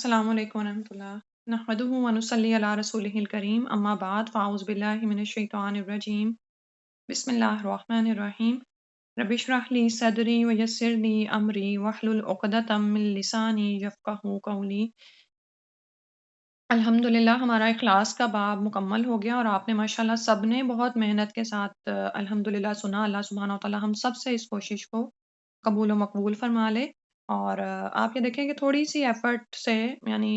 السلام علیکم ورحمۃ اللہ نحمدہ ونصلی علی رسولہ الکریم اما بعد فاعوذ باللہ من الشیطان الرجیم بسم اللہ الرحمن الرحیم رب اشرح لی صدری ویسر لی امری واحلل عقدۃ من لسانی یفقہوا قولی۔ الحمدللہ ہمارا اخلاص کا باب مکمل ہو گیا اور آپ نے ماشاءاللہ سب نے بہت محنت کے ساتھ الحمدللہ سنا۔ اللہ سبحانہ وتعالی ہم سب سے اس کوشش کو قبول و مقبول فرما لے۔ اور آپ یہ دیکھیں کہ تھوڑی سی ایفرٹ سے یعنی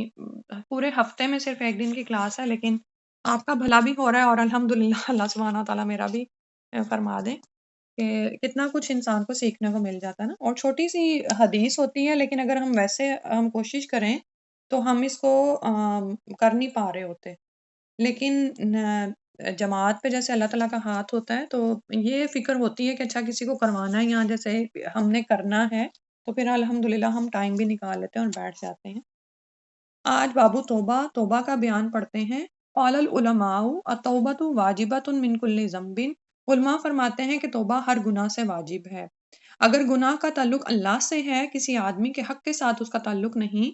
پورے ہفتے میں صرف ایک دن کی کلاس ہے، لیکن آپ کا بھلا بھی ہو رہا ہے اور الحمدللہ اللہ سبحانہ وتعالی میرا بھی فرما دے کہ کتنا کچھ انسان کو سیکھنے کو مل جاتا ہے نا۔ اور چھوٹی سی حدیث ہوتی ہے، لیکن اگر ہم ویسے ہم کوشش کریں تو ہم اس کو کر نہیں پا رہے ہوتے، لیکن جماعت پہ جیسے اللہ تعالیٰ کا ہاتھ ہوتا ہے تو یہ فکر ہوتی ہے کہ اچھا کسی کو کروانا ہے، یہاں جیسے ہم نے کرنا ہے تو پھر الحمدللہ ہم ٹائم بھی نکال لیتے ہیں اور بیٹھ جاتے ہیں۔ آج بابو توبہ توبہ کا بیان پڑھتے ہیں۔ قال العلماء التوبۃ واجبۃ من کل ذنب، علماء فرماتے ہیں کہ توبہ ہر گناہ سے واجب ہے۔ اگر گناہ کا تعلق اللہ سے ہے، کسی آدمی کے حق کے ساتھ اس کا تعلق نہیں،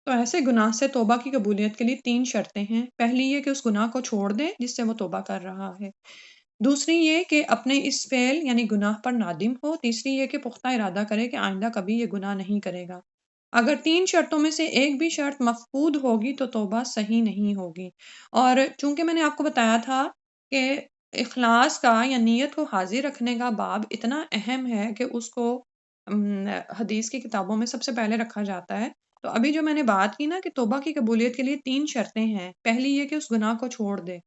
تو ایسے گناہ سے توبہ کی قبولیت کے لیے 3 شرطیں ہیں۔ پہلی یہ کہ اس گناہ کو چھوڑ دے جس سے وہ توبہ کر رہا ہے۔ دوسری یہ کہ اپنے اس فعل یعنی گناہ پر نادم ہو۔ تیسری یہ کہ پختہ ارادہ کرے کہ آئندہ کبھی یہ گناہ نہیں کرے گا۔ اگر 3 شرطوں میں سے ایک بھی شرط مفقود ہوگی تو توبہ صحیح نہیں ہوگی۔ اور چونکہ میں نے آپ کو بتایا تھا کہ اخلاص کا یا نیت کو حاضر رکھنے کا باب اتنا اہم ہے کہ اس کو حدیث کی کتابوں میں سب سے پہلے رکھا جاتا ہے۔ تو ابھی جو میں نے بات کی نا کہ توبہ کی قبولیت کے لیے 3 شرطیں ہیں۔ پہلی یہ کہ اس گناہ کو چھوڑ دے،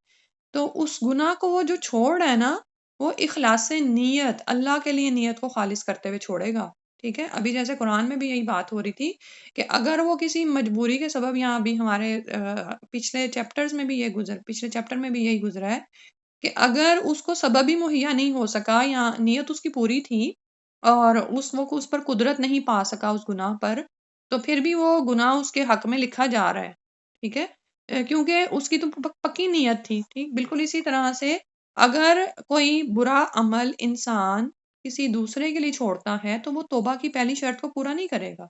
تو اس گناہ کو وہ جو چھوڑ رہا ہے نا، وہ اخلاص نیت، اللہ کے لیے نیت کو خالص کرتے ہوئے چھوڑے گا۔ ٹھیک ہے، ابھی جیسے قرآن میں بھی یہی بات ہو رہی تھی کہ اگر وہ کسی مجبوری کے سبب، یہاں ابھی ہمارے پچھلے چیپٹر میں بھی یہی گزرا ہے کہ اگر اس کو سبب ہی مہیا نہیں ہو سکا یا نیت اس کی پوری تھی اور وہ اس پر قدرت نہیں پا سکا اس گناہ پر، تو پھر بھی وہ گناہ اس کے حق میں لکھا جا رہا ہے۔ ٹھیک ہے، کیونکہ اس کی تو پکی نیت تھی۔ ٹھیک، بالکل اسی طرح سے اگر کوئی برا عمل انسان کسی دوسرے کے لیے چھوڑتا ہے تو وہ توبہ کی پہلی شرط کو پورا نہیں کرے گا،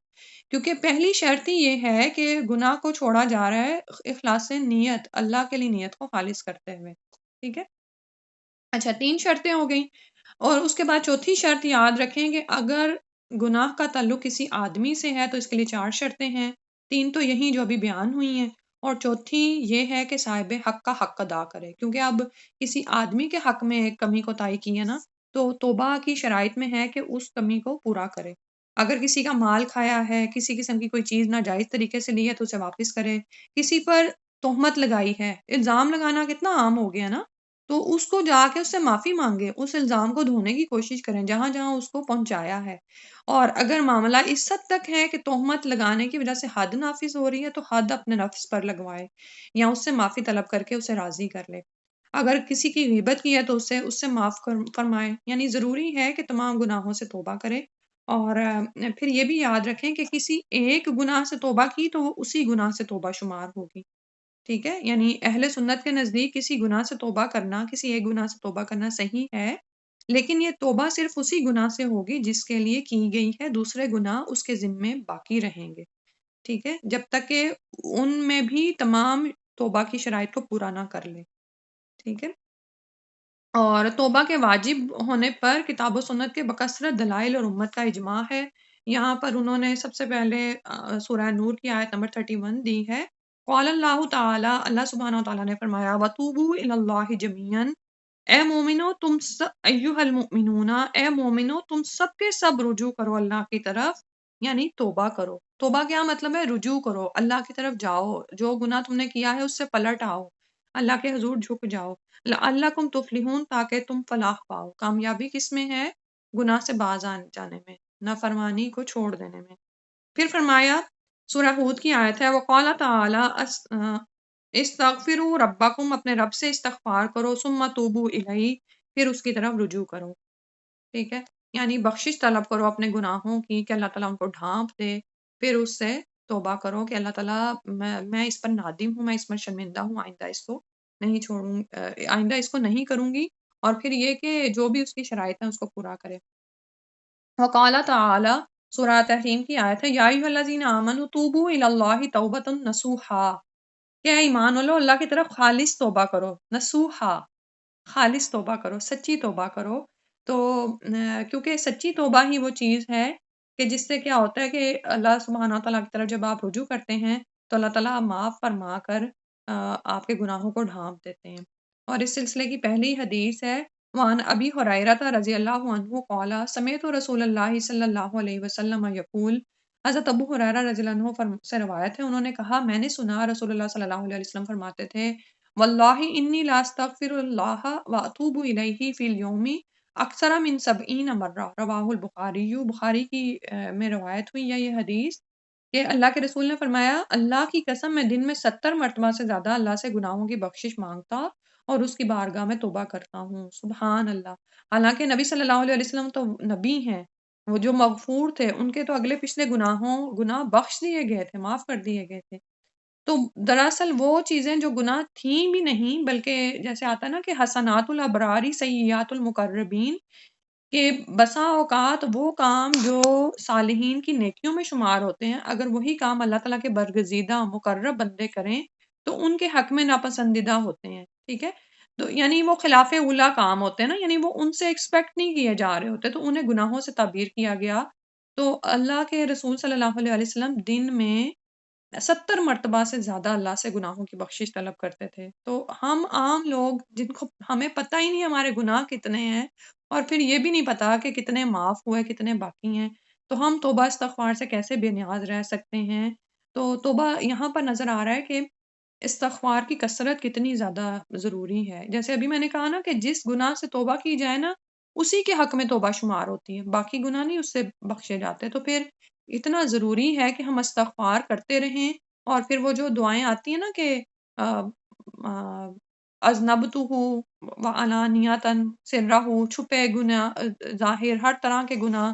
کیونکہ پہلی شرط ہی یہ ہے کہ گناہ کو چھوڑا جا رہا ہے اخلاص نیت، اللہ کے لیے نیت کو خالص کرتے ہوئے۔ ٹھیک ہے، اچھا 3 شرطیں ہو گئیں، اور اس کے بعد چوتھی شرط یاد رکھیں کہ اگر گناہ کا تعلق کسی آدمی سے ہے تو اس کے لیے 4 شرطیں ہیں۔ 3 تو یہی جو ابھی بیان ہوئی ہیں، اور چوتھی یہ ہے کہ صاحب حق کا حق ادا کرے، کیونکہ اب کسی آدمی کے حق میں ایک کمی کوتاہی کی ہے نا، تو توبہ کی شرائط میں ہے کہ اس کمی کو پورا کرے۔ اگر کسی کا مال کھایا ہے، کسی قسم کی کوئی چیز ناجائز طریقے سے لی ہے تو اسے واپس کرے۔ کسی پر تہمت لگائی ہے، الزام لگانا کتنا عام ہو گیا نا، تو اس کو جا کے اس سے معافی مانگے، اس الزام کو دھونے کی کوشش کریں جہاں جہاں اس کو پہنچایا ہے۔ اور اگر معاملہ اس حد تک ہے کہ تہمت لگانے کی وجہ سے حد نافذ ہو رہی ہے تو حد اپنے نفس پر لگوائے یا اس سے معافی طلب کر کے اسے راضی کر لے۔ اگر کسی کی غیبت کی ہے تو اس سے معاف فرمائے، یعنی ضروری ہے کہ تمام گناہوں سے توبہ کرے۔ اور پھر یہ بھی یاد رکھیں کہ کسی ایک گناہ سے توبہ کی تو وہ اسی گناہ سے توبہ شمار ہوگی۔ ٹھیک ہے، یعنی اہل سنت کے نزدیک کسی گناہ سے توبہ کرنا، کسی ایک گناہ سے توبہ کرنا صحیح ہے، لیکن یہ توبہ صرف اسی گناہ سے ہوگی جس کے لیے کی گئی ہے، دوسرے گناہ اس کے ذمے باقی رہیں گے۔ ٹھیک ہے، جب تک کہ ان میں بھی تمام توبہ کی شرائط کو پورا نہ کر لے۔ ٹھیک ہے، اور توبہ کے واجب ہونے پر کتاب و سنت کے بکثرت دلائل اور امت کا اجماع ہے۔ یہاں پر انہوں نے سب سے پہلے سورہ نور کی آیت نمبر 31 دی ہے۔ قال اللہ تعالی، اللہ سبحانہ و تعالیٰ نے فرمایا وَتُوبُوا إِلَى اللَّهِ جَمِيعًا، اے مومنو تم ایھا المؤمنون، اے مومنو تم سب کے سب رجوع کرو اللہ کی طرف، یعنی توبہ کرو۔ توبہ کیا مطلب ہے؟ رجوع کرو، اللہ کی طرف جاؤ، جو گناہ تم نے کیا ہے اس سے پلٹ آؤ، اللہ کے حضور جھک جاؤ، لعلکم تفلحون، تاکہ تم فلاح پاؤ۔ کامیابی کس میں ہے؟ گناہ سے باز آ جانے میں، نافرمانی کو چھوڑ دینے میں۔ پھر فرمایا، سورہ ہود کی آیت ہے، وقال تعالی استغفروا ربکم، اپنے رب سے استغفار کرو، ثم توبوا الیہ، پھر اس کی طرف رجوع کرو۔ ٹھیک ہے، یعنی بخشش طلب کرو اپنے گناہوں کی کہ اللہ تعالیٰ ان کو ڈھانپ دے، پھر اس سے توبہ کرو کہ اللہ تعالیٰ میں اس پر نادم ہوں، میں اس پر شرمندہ ہوں، آئندہ اس کو نہیں چھوڑوں، آئندہ اس کو نہیں کروں گی، اور پھر یہ کہ جو بھی اس کی شرائط ہیں اس کو پورا کرے۔ وقال تعالی، سورہ تحریم کی آیت ہے، یا ایھا الذین آمنوا توبوا الی اللہ توبۃ نصوحا، کہ اے ایمان والو اللہ کی طرف خالص توبہ کرو، نصوحا، خالص توبہ کرو، سچی توبہ کرو۔ تو کیونکہ سچی توبہ ہی وہ چیز ہے کہ جس سے کیا ہوتا ہے کہ اللہ سبحانہ تعالیٰ کی طرف جب آپ رجوع کرتے ہیں تو اللہ تعالیٰ معاف فرما کر آپ کے گناہوں کو ڈھانپ دیتے ہیں۔ اور اس سلسلے کی پہلی حدیث ہے، وعن ابی ہریرہ رضی اللہ عنہ قال سمعت رسول اللہ صلی اللہ علیہ وسلم یقول، حضرت ابو ہریرہ رضی اللہ عنہ سے روایت ہے، انہوں نے کہا میں نے سنا رسول اللہ صلی اللہ علیہ وسلم فرماتے تھے، واللہ انی لا استغفر اللہ واتوب الیہ فی الیوم اکثر من 70 مرہ، رواہ البخاری۔ بخاری کی میں روایت ہوئی ہے یہ حدیث کہ اللہ کے رسول نے فرمایا، اللہ کی قسم میں دن میں 70 مرتبہ سے زیادہ اللہ سے گناہوں کی بخشش مانگتا اور اس کی بارگاہ میں توبہ کرتا ہوں۔ سبحان اللہ! حالانکہ نبی صلی اللہ علیہ وسلم تو نبی ہیں، وہ جو مغفور تھے، ان کے تو اگلے پچھلے گناہ بخش دیے گئے تھے، معاف کر دیے گئے تھے۔ تو دراصل وہ چیزیں جو گناہ تھیں بھی نہیں، بلکہ جیسے آتا ہے نا کہ حسنات الابراری سیئات المقربین، کہ بسا اوقات وہ کام جو صالحین کی نیکیوں میں شمار ہوتے ہیں، اگر وہی کام اللہ تعالیٰ کے برگزیدہ مقرب بندے کریں تو ان کے حق میں ناپسندیدہ ہوتے ہیں، ٹھیک ہے؟ تو یعنی وہ خلاف اولا کام ہوتے ہیں نا، یعنی وہ ان سے ایکسپیکٹ نہیں کیے جا رہے ہوتے، تو انہیں گناہوں سے تعبیر کیا گیا۔ تو اللہ کے رسول صلی اللہ علیہ وسلم دن میں 70 مرتبہ سے زیادہ اللہ سے گناہوں کی بخشش طلب کرتے تھے۔ تو ہم عام لوگ جن کو ہمیں پتہ ہی نہیں ہمارے گناہ کتنے ہیں، اور پھر یہ بھی نہیں پتا کہ کتنے معاف ہوئے، کتنے باقی ہیں، تو ہم توبہ استغفار سے کیسے بے نیاز رہ سکتے ہیں؟ تو توبہ یہاں پر نظر آ رہا ہے کہ استغفار کی کثرت کتنی زیادہ ضروری ہے۔ جیسے ابھی میں نے کہا نا کہ جس گناہ سے توبہ کی جائے نا، اسی کے حق میں توبہ شمار ہوتی ہے، باقی گناہ نہیں اس سے بخشے جاتے۔ تو پھر اتنا ضروری ہے کہ ہم استغفار کرتے رہیں، اور پھر وہ جو دعائیں آتی ہیں نا کہ اذنبتہ وعلانیتاً سرہ، چھپے گناہ، ظاہر ہر طرح کے گناہ،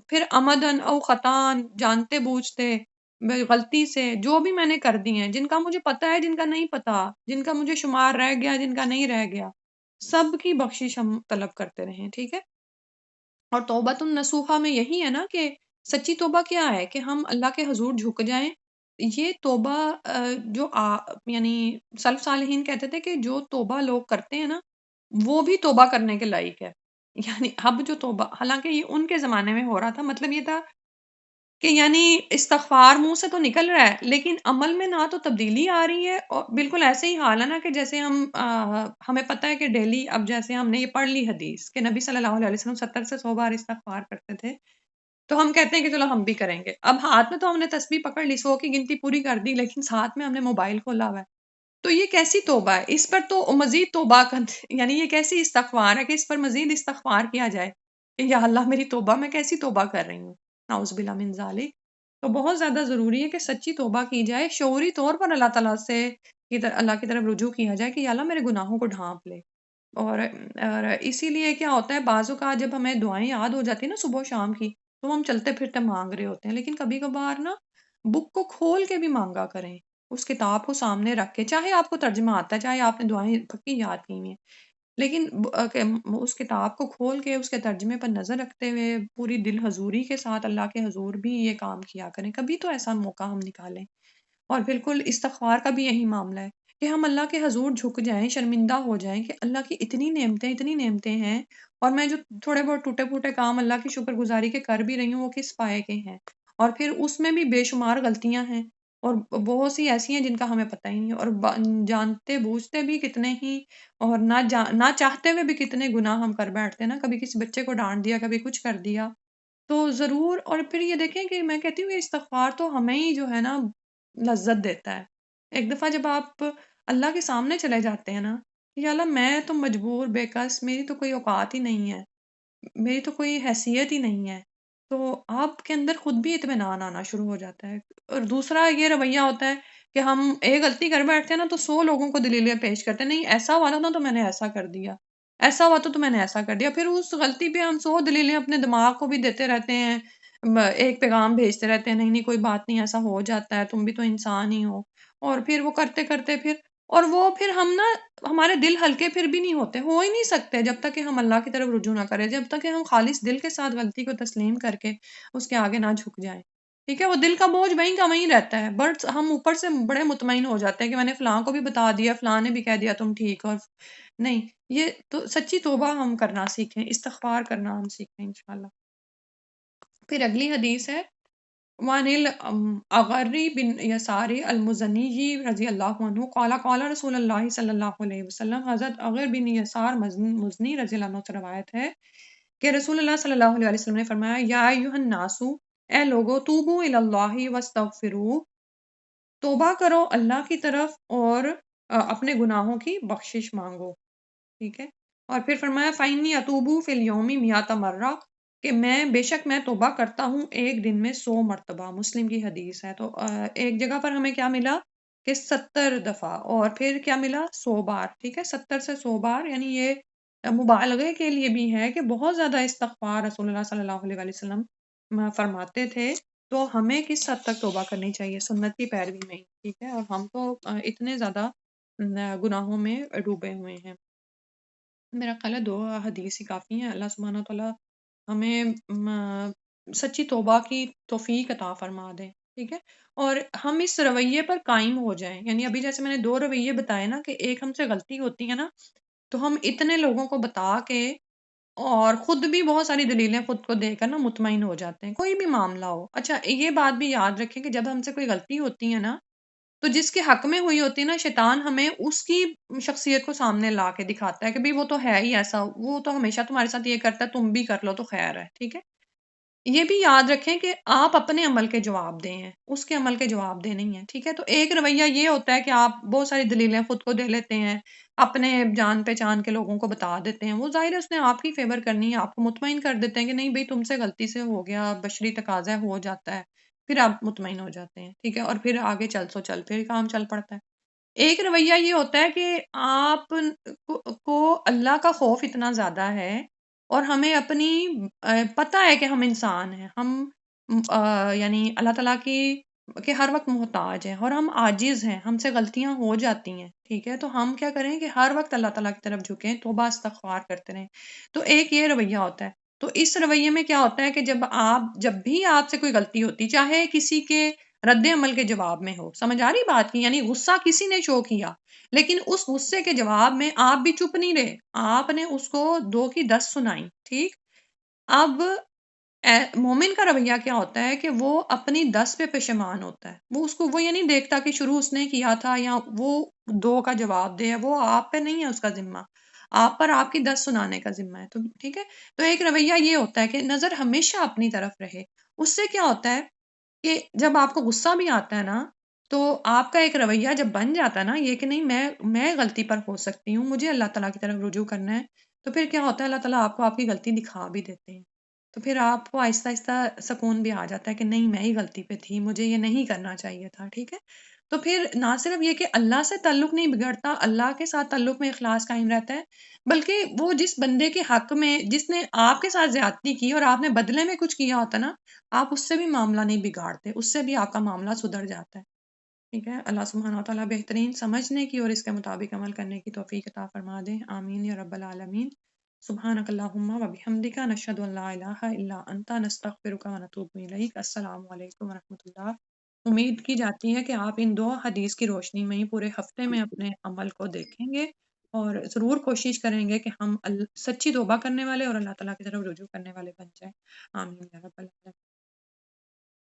پھر عمدن او خطان، جانتے بوجھتے، غلطی سے جو بھی میں نے کر دی ہیں، جن کا مجھے پتا ہے، جن کا نہیں پتا، جن کا مجھے شمار رہ گیا، جن کا نہیں رہ گیا، سب کی بخشش ہم طلب کرتے رہیں، ٹھیک ہے؟ اور توبۃ النصوحہ میں یہی ہے نا کہ سچی توبہ کیا ہے کہ ہم اللہ کے حضور جھک جائیں۔ یہ توبہ جو یعنی سلف صالحین کہتے تھے کہ جو توبہ لوگ کرتے ہیں نا، وہ بھی توبہ کرنے کے لائق ہے۔ یعنی اب جو توبہ، حالانکہ یہ ان کے زمانے میں ہو رہا تھا، مطلب یہ تھا کہ یعنی استغفار منہ سے تو نکل رہا ہے لیکن عمل میں نہ تو تبدیلی آ رہی ہے، اور بالکل ایسے ہی حال ہے نا کہ جیسے ہمیں پتہ ہے کہ ڈیلی، اب جیسے ہم نے یہ پڑھ لی حدیث کہ نبی صلی اللہ علیہ وسلم 70 سے 100 بار استغفار کرتے تھے، تو ہم کہتے ہیں کہ چلو ہم بھی کریں گے۔ اب ہاتھ میں تو ہم نے تسبیح پکڑ لی، 100 کی گنتی پوری کر دی، لیکن ساتھ میں ہم نے موبائل کھولا ہوا ہے، تو یہ کیسی توبہ ہے؟ اس پر تو مزید توبہ یعنی یہ کیسی استغفار ہے کہ اس پر مزید استغفار کیا جائے کہ یا اللہ میری توبہ، میں کیسی توبہ کر رہی ہوں، نعوذ باللہ من ذالک۔ تو بہت زیادہ ضروری ہے کہ سچی توبہ کی جائے، شعوری طور پر اللہ تعالیٰ سے اللہ کی طرف رجوع کیا جائے کہ یا اللہ میرے گناہوں کو ڈھانپ لے۔ اور اسی لیے کیا ہوتا ہے، بعض اوقات جب ہمیں دعائیں یاد ہو جاتی ہیں نا صبح و شام کی، تو ہم چلتے پھرتے مانگ رہے ہوتے ہیں، لیکن کبھی کبھار نا بک کو کھول کے بھی مانگا کریں، اس کتاب کو سامنے رکھ کے، چاہے آپ کو ترجمہ آتا ہے، چاہے آپ نے دعائیں پکی یاد کی ہیں، لیکن اس کتاب کو کھول کے اس کے ترجمے پر نظر رکھتے ہوئے پوری دل حضوری کے ساتھ اللہ کے حضور بھی یہ کام کیا کریں، کبھی تو ایسا موقع ہم نکالیں۔ اور بالکل استغفار کا بھی یہی معاملہ ہے کہ ہم اللہ کے حضور جھک جائیں، شرمندہ ہو جائیں کہ اللہ کی اتنی نعمتیں ہیں، اور میں جو تھوڑے بہت ٹوٹے پھوٹے کام اللہ کی شکر گزاری کے کر بھی رہی ہوں، وہ کس پائے کے ہیں، اور پھر اس میں بھی بے شمار غلطیاں ہیں، اور بہت سی ایسی ہیں جن کا ہمیں پتہ ہی نہیں، اور جانتے بوجھتے بھی کتنے ہی، اور نہ چاہتے ہوئے بھی کتنے گناہ ہم کر بیٹھتے ہیں نا، کبھی کسی بچے کو ڈانٹ دیا، کبھی کچھ کر دیا، تو ضرور۔ اور پھر یہ دیکھیں کہ میں کہتی ہوں یہ استغفار تو ہمیں ہی جو ہے نا لذت دیتا ہے۔ ایک دفعہ جب آپ اللہ کے سامنے چلے جاتے ہیں نا، یا اللہ میں تو مجبور، بے کس، میری تو کوئی اوقات ہی نہیں ہے، میری تو کوئی حیثیت ہی نہیں ہے، تو آپ کے اندر خود بھی اطمینان آنا شروع ہو جاتا ہے۔ اور دوسرا یہ رویہ ہوتا ہے کہ ہم ایک غلطی کر بیٹھتے ہیں نا، تو 100 لوگوں کو دلیلیں پیش کرتے ہیں، نہیں ایسا ہوا تھا نا تو میں نے ایسا کر دیا، ایسا ہوا تو میں نے ایسا کر دیا، پھر اس غلطی پہ ہم 100 دلیلیں اپنے دماغ کو بھی دیتے رہتے ہیں، ایک پیغام بھیجتے رہتے ہیں، نہیں نہیں کوئی بات نہیں، ایسا ہو جاتا ہے، تم بھی تو انسان ہی ہو، اور پھر وہ کرتے کرتے پھر اور وہ پھر ہم نا ہمارے دل ہلکے پھر بھی نہیں ہوتے، ہو ہی نہیں سکتے جب تک کہ ہم اللہ کی طرف رجوع نہ کریں، جب تک کہ ہم خالص دل کے ساتھ غلطی کو تسلیم کر کے اس کے آگے نہ جھک جائیں، ٹھیک ہے؟ وہ دل کا بوجھ وہیں کا وہیں رہتا ہے، بٹ ہم اوپر سے بڑے مطمئن ہو جاتے ہیں کہ میں نے فلاں کو بھی بتا دیا، فلاں نے بھی کہہ دیا تم ٹھیک ہو، نہیں، یہ تو سچی توبہ ہم کرنا سیکھیں، استغفار کرنا ہم سیکھیں انشاءاللہ۔ پھر اگلی حدیث ہے وعن الاغری بن یساری المزنی رضی اللہ عنہ قال قال رسول اللہ صلی اللہ علیہ وسلم، حضرت اغر بن یسار مزنی رضی اللہ عنہ سے روایت ہے کہ رسول اللہ صلی اللہ علیہ وسلم نے فرمایا یا ایھا الناس، اے لوگو، توبو الی اللہ واستغفروا، توبہ کرو اللہ کی طرف اور اپنے گناہوں کی بخشش مانگو، ٹھیک ہے؟ اور پھر فرمایا فَإِنِّي أَتُوبُ فِي الْيَوْمِ مِائَةَ مَرَّةٍ، کہ میں بے شک میں توبہ کرتا ہوں ایک دن میں 100 مرتبہ، مسلم کی حدیث ہے۔ تو ایک جگہ پر ہمیں کیا ملا کہ 70 دفعہ، اور پھر کیا ملا 100 بار، ٹھیک ہے؟ 70 سے 100 بار، یعنی یہ مبالغے کے لیے بھی ہے کہ بہت زیادہ استغفار رسول اللہ صلی اللہ علیہ وآلہ وسلم فرماتے تھے۔ تو ہمیں کس حد تک توبہ کرنی چاہیے؟ سنت کی پیروی میں ہی، ٹھیک ہے؟ اور ہم تو اتنے زیادہ گناہوں میں ڈوبے ہوئے ہیں۔ میرا خیال ہے 2 حدیث ہی کافی ہیں۔ اللہ سبحانہ وتعالیٰ ہمیں سچی توبہ کی توفیق عطا فرما دیں، ٹھیک ہے؟ اور ہم اس رویے پر قائم ہو جائیں، یعنی ابھی جیسے میں نے 2 رویے بتائے نا کہ ایک ہم سے غلطی ہوتی ہے نا، تو ہم اتنے لوگوں کو بتا کے اور خود بھی بہت ساری دلیلیں خود کو دے کر نا مطمئن ہو جاتے ہیں، کوئی بھی معاملہ ہو۔ اچھا یہ بات بھی یاد رکھیں کہ جب ہم سے کوئی غلطی ہوتی ہے نا، تو جس کے حق میں ہوئی ہوتی ہے نا، شیطان ہمیں اس کی شخصیت کو سامنے لا کے دکھاتا ہے کہ بھئی وہ تو ہے ہی ایسا، وہ تو ہمیشہ تمہارے ساتھ یہ کرتا ہے، تم بھی کر لو تو خیر ہے، ٹھیک ہے؟ یہ بھی یاد رکھیں کہ آپ اپنے عمل کے جواب دیں ہیں، اس کے عمل کے جواب دے نہیں ہیں، ٹھیک ہے؟ تو ایک رویہ یہ ہوتا ہے کہ آپ بہت ساری دلیلیں خود کو دے لیتے ہیں، اپنے جان پہچان کے لوگوں کو بتا دیتے ہیں، وہ ظاہر ہے اس نے آپ کی فیور کرنی ہے، آپ کو مطمئن کر دیتے ہیں کہ نہیں بھئی تم سے غلطی سے ہو گیا، بشری تقاضا ہے، ہو جاتا ہے، پھر آپ مطمئن ہو جاتے ہیں، ٹھیک ہے؟ اور پھر آگے چل سو چل، پھر کام چل پڑتا ہے۔ ایک رویہ یہ ہوتا ہے کہ آپ کو اللہ کا خوف اتنا زیادہ ہے اور ہمیں اپنی پتہ ہے کہ ہم انسان ہیں، ہم یعنی اللہ تعالیٰ کی کہ ہر وقت محتاج ہیں اور ہم عاجز ہیں، ہم سے غلطیاں ہو جاتی ہیں، ٹھیک ہے؟ تو ہم کیا کریں کہ ہر وقت اللہ تعالیٰ کی طرف جھکیں، توبہ استغفار کرتے رہیں۔ تو ایک یہ رویہ ہوتا ہے۔ تو اس رویے میں کیا ہوتا ہے کہ جب بھی آپ سے کوئی غلطی ہوتی، چاہے کسی کے رد عمل کے جواب میں ہو، سمجھ آ رہی بات کی؟ یعنی غصہ کسی نے شو کیا لیکن اس غصے کے جواب میں آپ بھی چپ نہیں رہے، آپ نے اس کو 2 کی 10 سنائی، ٹھیک؟ اب مومن کا رویہ کیا ہوتا ہے کہ وہ اپنی 10 پہ پشیمان ہوتا ہے، وہ یہ نہیں دیکھتا کہ شروع اس نے کیا تھا یا وہ 2 کا جواب دے، وہ آپ پہ نہیں ہے اس کا ذمہ، آپ پر آپ کی 10 سنانے کا ذمہ ہے، تو ٹھیک ہے؟ تو ایک رویہ یہ ہوتا ہے کہ نظر ہمیشہ اپنی طرف رہے، اس سے کیا ہوتا ہے کہ جب آپ کو غصہ بھی آتا ہے نا، تو آپ کا ایک رویہ جب بن جاتا ہے نا یہ کہ نہیں میں غلطی پر ہو سکتی ہوں، مجھے اللہ تعالیٰ کی طرف رجوع کرنا ہے، تو پھر کیا ہوتا ہے اللہ تعالیٰ آپ کو آپ کی غلطی دکھا بھی دیتے ہیں، تو پھر آپ کو آہستہ آہستہ سکون بھی آ جاتا ہے کہ نہیں میں ہی غلطی پہ تھی، مجھے یہ نہیں کرنا چاہیے تھا، ٹھیک ہے؟ تو پھر نہ صرف یہ کہ اللہ سے تعلق نہیں بگڑتا، اللہ کے ساتھ تعلق میں اخلاص قائم رہتا ہے، بلکہ وہ جس بندے کے حق میں جس نے آپ کے ساتھ زیادتی کی اور آپ نے بدلے میں کچھ کیا ہوتا نا، آپ اس سے بھی معاملہ نہیں بگاڑتے، اس سے بھی آپ کا معاملہ سدھر جاتا ہے، ٹھیک ہے؟ اللہ سبحانہ وتعالیٰ بہترین سمجھنے کی اور اس کے مطابق عمل کرنے کی توفیق عطا فرما دیں، آمین یا رب العالمین۔ سبحانک اللہم و بحمدک، نشہد ان لا الہ الا انت، نستغفرک و نتوب الیک۔ السلام علیکم و رحمۃ اللہ۔ امید کی جاتی ہے کہ آپ ان 2 حدیث کی روشنی میں ہی پورے ہفتے میں اپنے عمل کو دیکھیں گے اور ضرور کوشش کریں گے کہ ہم سچی توبہ کرنے والے اور اللہ تعالیٰ کی طرف رجوع کرنے والے بن جائیں، آمین یا رب العالمین۔